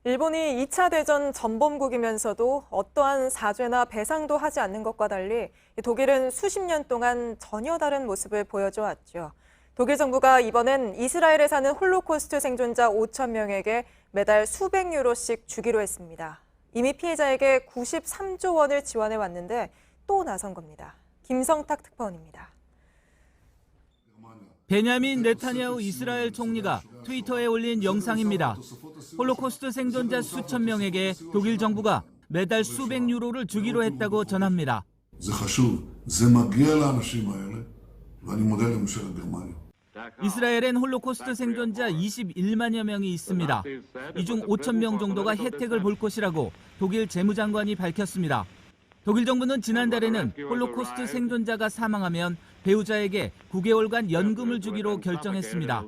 일본이 2차 대전 전범국이면서도 어떠한 사죄나 배상도 하지 않는 것과 달리 독일은 수십 년 동안 전혀 다른 모습을 보여줘 왔죠. 독일 정부가 이번엔 이스라엘에 사는 홀로코스트 생존자 5천 명에게 매달 수백 유로씩 주기로 했습니다. 이미 피해자에게 93조 원을 지원해 왔는데 또 나선 겁니다. 김성탁 특파원입니다. 베냐민 네타냐후 이스라엘 총리가 트위터에 올린 영상입니다. 홀로코스트 생존자 수천 명에게 독일 정부가 매달 수백 유로를 주기로 했다고 전합니다. 이스라엘엔 홀로코스트 생존자 21만여 명이 있습니다. 이 중 5천 명 정도가 혜택을 볼 것이라고 독일 재무장관이 밝혔습니다. 독일 정부는 지난달에는 홀로코스트 생존자가 사망하면 배우자에게 9개월간 연금을 주기로 결정했습니다.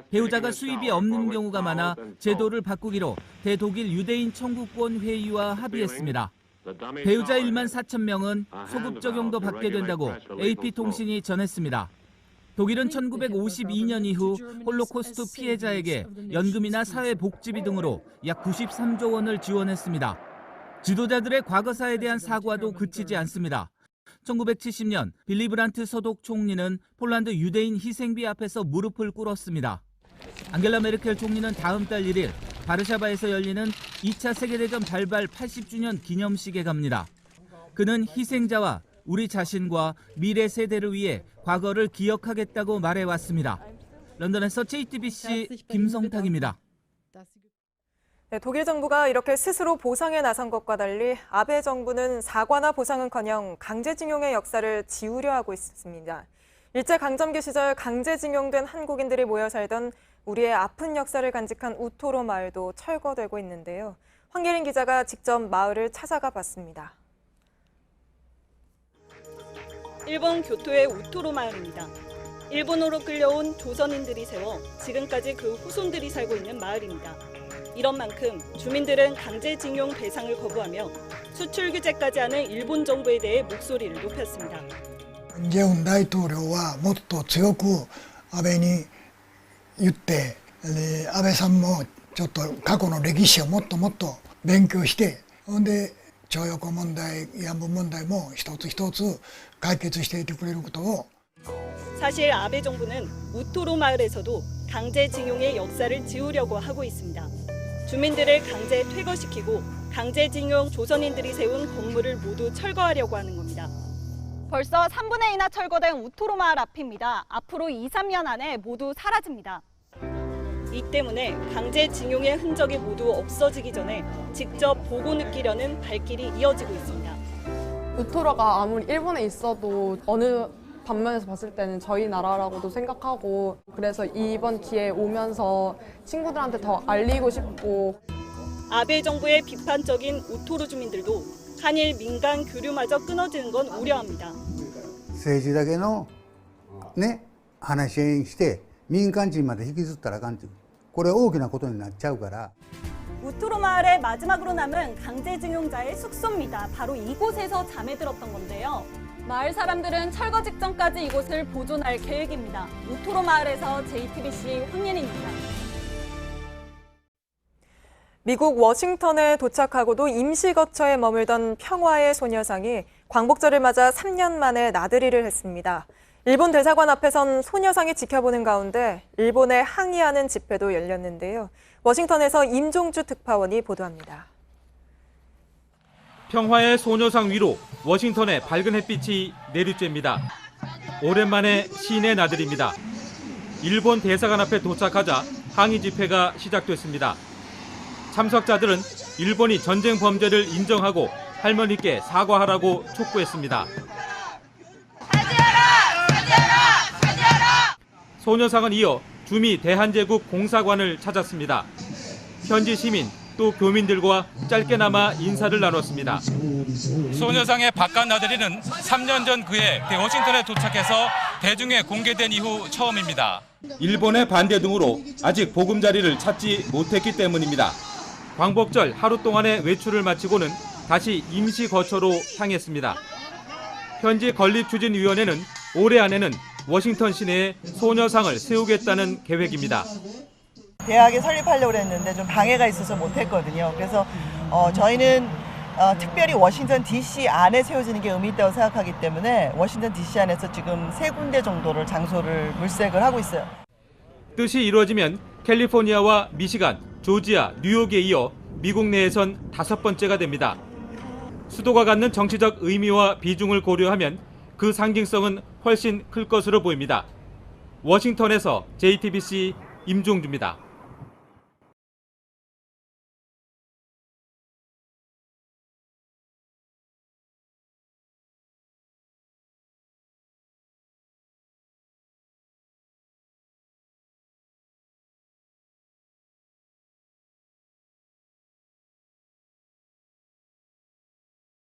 배우자가 수입이 없는 경우가 많아 제도를 바꾸기로 대독일 유대인 청구권 회의와 합의했습니다. 배우자 1만 4천 명은 소급 적용도 받게 된다고 AP통신이 전했습니다. 독일은 1952년 이후 홀로코스트 피해자에게 연금이나 사회복지비 등으로 약 93조 원을 지원했습니다. 지도자들의 과거사에 대한 사과도 그치지 않습니다. 1970년 빌리 브란트 서독 총리는 폴란드 유대인 희생비 앞에서 무릎을 꿇었습니다. 앙겔라 메르켈 총리는 다음 달 1일 바르샤바에서 열리는 2차 세계대전 발발 80주년 기념식에 갑니다. 그는 희생자와 우리 자신과 미래 세대를 위해 과거를 기억하겠다고 말해왔습니다. 런던에서 JTBC 김성탁입니다. 네, 독일 정부가 이렇게 스스로 보상에 나선 것과 달리 아베 정부는 사과나 보상은커녕 강제징용의 역사를 지우려 하고 있습니다. 일제강점기 시절 강제징용된 한국인들이 모여 살던 우리의 아픈 역사를 간직한 우토로 마을도 철거되고 있는데요. 황예린 기자가 직접 마을을 찾아가 봤습니다. 일본 교토의 우토로 마을입니다. 일본으로 끌려온 조선인들이 세워 지금까지 그 후손들이 살고 있는 마을입니다. 이런 만큼 주민들은 강제징용 배상을 거부하며 수출 규제까지 하는 일본 정부에 대해 목소리를 높였습니다. 문재인 대통령은 もっと強く安倍に言って、安倍さんもちょっと過去の歴史をもっともっと勉強して、ほんで徴用工問題、慰安婦問題も一つ一つ解決していってくれることを。 사실 아베 정부는 우토로 마을에서도 강제징용의 역사를 지우려고 하고 있습니다. 주민들을 강제 퇴거시키고 강제징용 조선인들이 세운 건물을 모두 철거하려고 하는 겁니다. 벌써 3분의 2나 철거된 우토로 마을 앞입니다. 앞으로 2, 3년 안에 모두 사라집니다. 이 때문에 강제징용의 흔적이 모두 없어지기 전에 직접 보고 느끼려는 발길이 이어지고 있습니다. 우토로가 아무리 일본에 있어도 어느 반면에서 봤을 때는 저희 나라라고도 생각하고, 그래서 이번 기회에 오면서 친구들한테 더 알리고 싶고. 아베 정부의 비판적인 우토로 주민들도 한일 민간 교류마저 끊어지는 건 우려합니다. 政治だけのね話し合いして民間人まで引きずったらあかんという、これ大きなことになっちゃうから。 우토로 마을의 마지막으로 남은 강제징용자의 숙소입니다. 바로 이곳에서 잠에 들었던 건데요. 마을 사람들은 철거 직전까지 이곳을 보존할 계획입니다. 우토로 마을에서 JTBC 황예린입니다. 미국 워싱턴에 도착하고도 임시 거처에 머물던 평화의 소녀상이 광복절을 맞아 3년 만에 나들이를 했습니다. 일본 대사관 앞에선 소녀상이 지켜보는 가운데 일본에 항의하는 집회도 열렸는데요. 워싱턴에서 임종주 특파원이 보도합니다. 평화의 소녀상 위로 워싱턴의 밝은 햇빛이 내리쬐입니다. 오랜만에 시내 나들이입니다. 일본 대사관 앞에 도착하자 항의 집회가 시작됐습니다. 참석자들은 일본이 전쟁 범죄를 인정하고 할머니께 사과하라고 촉구했습니다. 소녀상은 이어 주미 대한제국 공사관을 찾았습니다. 현지 시민 또 교민들과 짧게나마 인사를 나눴습니다. 소녀상의 바깥 나들이는 3년 전 그해 워싱턴에 도착해서 대중에 공개된 이후 처음입니다. 일본의 반대 등으로 아직 보금자리를 찾지 못했기 때문입니다. 광복절 하루 동안의 외출을 마치고는 다시 임시 거처로 향했습니다. 현지 건립추진위원회는 올해 안에는 워싱턴 시내에 소녀상을 세우겠다는 계획입니다. 대학에 설립하려고 했는데 좀 방해가 있어서 못했거든요. 그래서 저희는 특별히 워싱턴 DC 안에 세워지는 게 의미 있다고 생각하기 때문에 워싱턴 DC 안에서 지금 3군데 정도를 장소를 물색을 하고 있어요. 뜻이 이루어지면 캘리포니아와 미시간, 조지아, 뉴욕에 이어 미국 내에선 5번째가 됩니다. 수도가 갖는 정치적 의미와 비중을 고려하면 그 상징성은 훨씬 클 것으로 보입니다. 워싱턴에서 JTBC 임종주입니다.